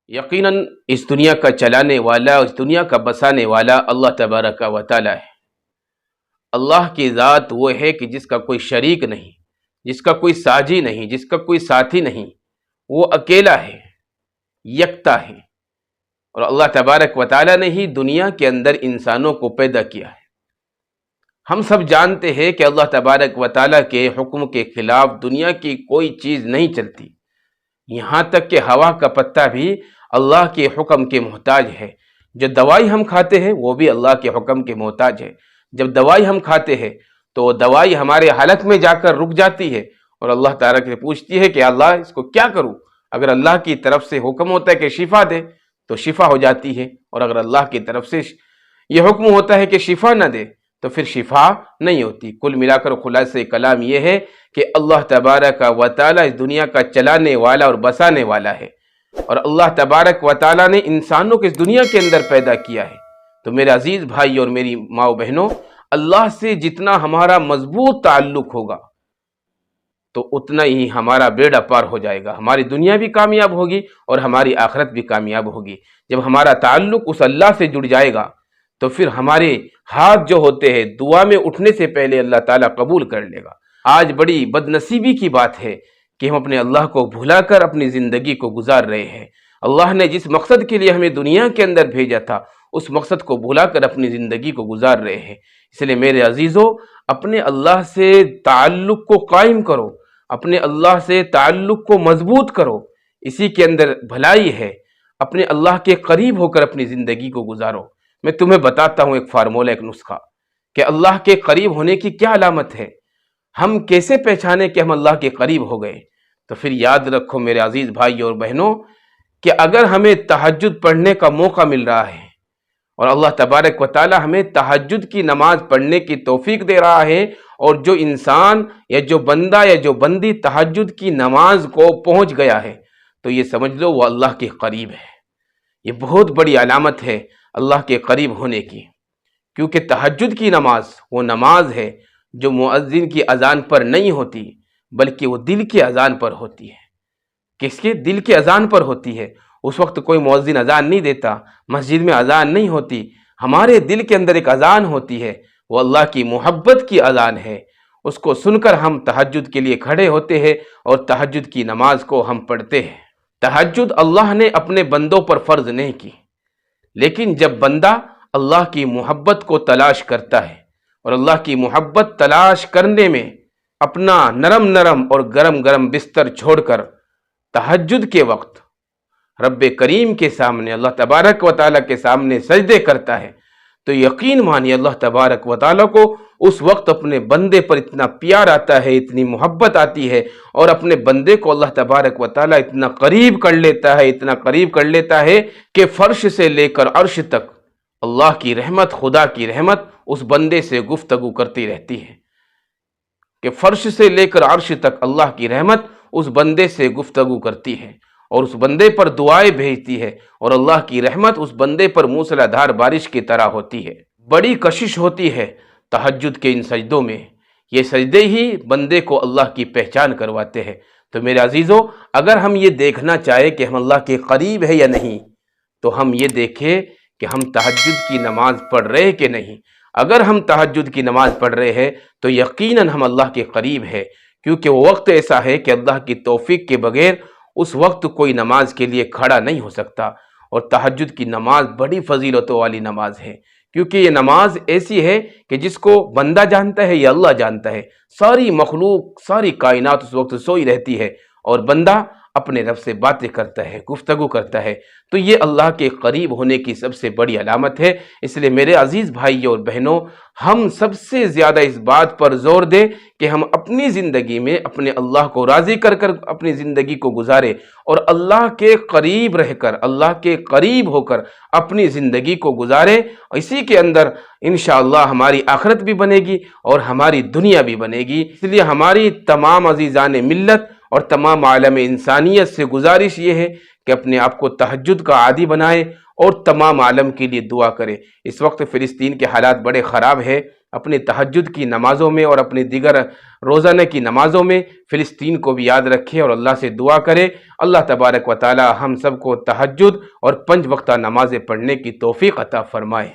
یقیناً اس دنیا کا چلانے والا، اس دنیا کا بسانے والا اللہ تبارک و تعالی ہے۔ اللہ کی ذات وہ ہے کہ جس کا کوئی شریک نہیں، جس کا کوئی ساجی نہیں، جس کا کوئی ساتھی نہیں، وہ اکیلا ہے، یکتا ہے۔ اور اللہ تبارک و تعالی نے ہی دنیا کے اندر انسانوں کو پیدا کیا ہے۔ ہم سب جانتے ہیں کہ اللہ تبارک و تعالی کے حکم کے خلاف دنیا کی کوئی چیز نہیں چلتی، یہاں تک کہ ہوا کا پتہ بھی اللہ کے حکم کے محتاج ہے۔ جو دوائی ہم کھاتے ہیں وہ بھی اللہ کے حکم کے محتاج ہے۔ جب دوائی ہم کھاتے ہیں تو وہ دوائی ہمارے حلق میں جا کر رک جاتی ہے اور اللہ تعالیٰ سے پوچھتی ہے کہ اللہ اس کو کیا کروں؟ اگر اللہ کی طرف سے حکم ہوتا ہے کہ شفا دے تو شفا ہو جاتی ہے، اور اگر اللہ کی طرف سے یہ حکم ہوتا ہے کہ شفا نہ دے تو پھر شفا نہیں ہوتی۔ کل ملا کر خلاصہ کلام یہ ہے کہ اللہ تبارک و تعالیٰ اس دنیا کا چلانے والا اور بسانے والا ہے، اور اللہ تبارک و تعالیٰ نے انسانوں کو اس دنیا کے اندر پیدا کیا ہے۔ تو میرے عزیز بھائی اور میری ماں و بہنوں، اللہ سے جتنا ہمارا مضبوط تعلق ہوگا تو اتنا ہی ہمارا بیڑا پار ہو جائے گا، ہماری دنیا بھی کامیاب ہوگی اور ہماری آخرت بھی کامیاب ہوگی۔ جب ہمارا تعلق اس اللہ سے جڑ جائے گا تو پھر ہمارے ہاتھ جو ہوتے ہیں دعا میں اٹھنے سے پہلے اللہ تعالیٰ قبول کر لے گا۔ آج بڑی بد نصیبی کی بات ہے کہ ہم اپنے اللہ کو بھلا کر اپنی زندگی کو گزار رہے ہیں۔ اللہ نے جس مقصد کے لیے ہمیں دنیا کے اندر بھیجا تھا اس مقصد کو بھلا کر اپنی زندگی کو گزار رہے ہیں۔ اس لیے میرے عزیزو، اپنے اللہ سے تعلق کو قائم کرو، اپنے اللہ سے تعلق کو مضبوط کرو، اسی کے اندر بھلائی ہے۔ اپنے اللہ کے قریب ہو کر اپنی زندگی کو گزارو۔ میں تمہیں بتاتا ہوں ایک فارمولہ، ایک نسخہ کہ اللہ کے قریب ہونے کی کیا علامت ہے، ہم کیسے پہچانے کہ ہم اللہ کے قریب ہو گئے۔ تو پھر یاد رکھو میرے عزیز بھائی اور بہنوں کہ اگر ہمیں تہجد پڑھنے کا موقع مل رہا ہے اور اللہ تبارک و تعالی ہمیں تہجد کی نماز پڑھنے کی توفیق دے رہا ہے، اور جو انسان یا جو بندہ یا جو بندی تہجد کی نماز کو پہنچ گیا ہے تو یہ سمجھ لو وہ اللہ کے قریب ہے۔ یہ بہت بڑی علامت ہے اللہ کے قریب ہونے کی، کیونکہ تہجد کی نماز وہ نماز ہے جو مؤذن کی اذان پر نہیں ہوتی بلکہ وہ دل کی اذان پر ہوتی ہے۔ کس کے؟ دل کی اذان پر ہوتی ہے۔ اس وقت کوئی مؤذن اذان نہیں دیتا، مسجد میں اذان نہیں ہوتی، ہمارے دل کے اندر ایک اذان ہوتی ہے، وہ اللہ کی محبت کی اذان ہے۔ اس کو سن کر ہم تہجد کے لیے کھڑے ہوتے ہیں اور تہجد کی نماز کو ہم پڑھتے ہیں۔ تہجد اللہ نے اپنے بندوں پر فرض نہیں کی، لیکن جب بندہ اللہ کی محبت کو تلاش کرتا ہے اور اللہ کی محبت تلاش کرنے میں اپنا نرم نرم اور گرم گرم بستر چھوڑ کر تہجد کے وقت رب کریم کے سامنے، اللہ تبارک و تعالیٰ کے سامنے سجدے کرتا ہے تو یقین مانیے اللہ تبارک و تعالیٰ کو اس وقت اپنے بندے پر اتنا پیار آتا ہے، اتنی محبت آتی ہے، اور اپنے بندے کو اللہ تبارک و تعالیٰ اتنا قریب کر لیتا ہے، اتنا قریب کر لیتا ہے کہ فرش سے لے کر عرش تک اللہ کی رحمت، خدا کی رحمت اس بندے سے گفتگو کرتی رہتی ہے، کہ فرش سے لے کر عرش تک اللہ کی رحمت اس بندے سے گفتگو کرتی ہے اور اس بندے پر دعائیں بھیجتی ہے، اور اللہ کی رحمت اس بندے پر موسلا دھار بارش کی طرح ہوتی ہے۔ بڑی کشش ہوتی ہے تہجد کے ان سجدوں میں، یہ سجدے ہی بندے کو اللہ کی پہچان کرواتے ہیں۔ تو میرے عزیزو، اگر ہم یہ دیکھنا چاہیں کہ ہم اللہ کے قریب ہے یا نہیں تو ہم یہ دیکھیں کہ ہم تہجد کی نماز پڑھ رہے کہ نہیں۔ اگر ہم تہجد کی نماز پڑھ رہے ہیں تو یقیناً ہم اللہ کے قریب ہے، کیونکہ وہ وقت ایسا ہے کہ اللہ کی توفیق کے بغیر اس وقت کوئی نماز کے لیے کھڑا نہیں ہو سکتا۔ اور تہجد کی نماز بڑی فضیلتوں والی نماز ہے، کیونکہ یہ نماز ایسی ہے کہ جس کو بندہ جانتا ہے یا اللہ جانتا ہے۔ ساری مخلوق، ساری کائنات اس وقت سوئی رہتی ہے اور بندہ اپنے رب سے باتیں کرتا ہے، گفتگو کرتا ہے۔ تو یہ اللہ کے قریب ہونے کی سب سے بڑی علامت ہے۔ اس لیے میرے عزیز بھائی اور بہنوں، ہم سب سے زیادہ اس بات پر زور دیں کہ ہم اپنی زندگی میں اپنے اللہ کو راضی کر کر اپنی زندگی کو گزاریں، اور اللہ کے قریب رہ کر، اللہ کے قریب ہو کر اپنی زندگی کو گزاریں۔ اسی کے اندر انشاءاللہ ہماری آخرت بھی بنے گی اور ہماری دنیا بھی بنے گی۔ اس لیے ہماری تمام عزیزان ملت اور تمام عالم انسانیت سے گزارش یہ ہے کہ اپنے آپ کو تہجد کا عادی بنائے اور تمام عالم کے لیے دعا کرے۔ اس وقت فلسطین کے حالات بڑے خراب ہیں، اپنے تہجد کی نمازوں میں اور اپنی دیگر روزانہ کی نمازوں میں فلسطین کو بھی یاد رکھے اور اللہ سے دعا کرے۔ اللہ تبارک و تعالی ہم سب کو تہجد اور 5 وقتہ نمازیں پڑھنے کی توفیق عطا فرمائے۔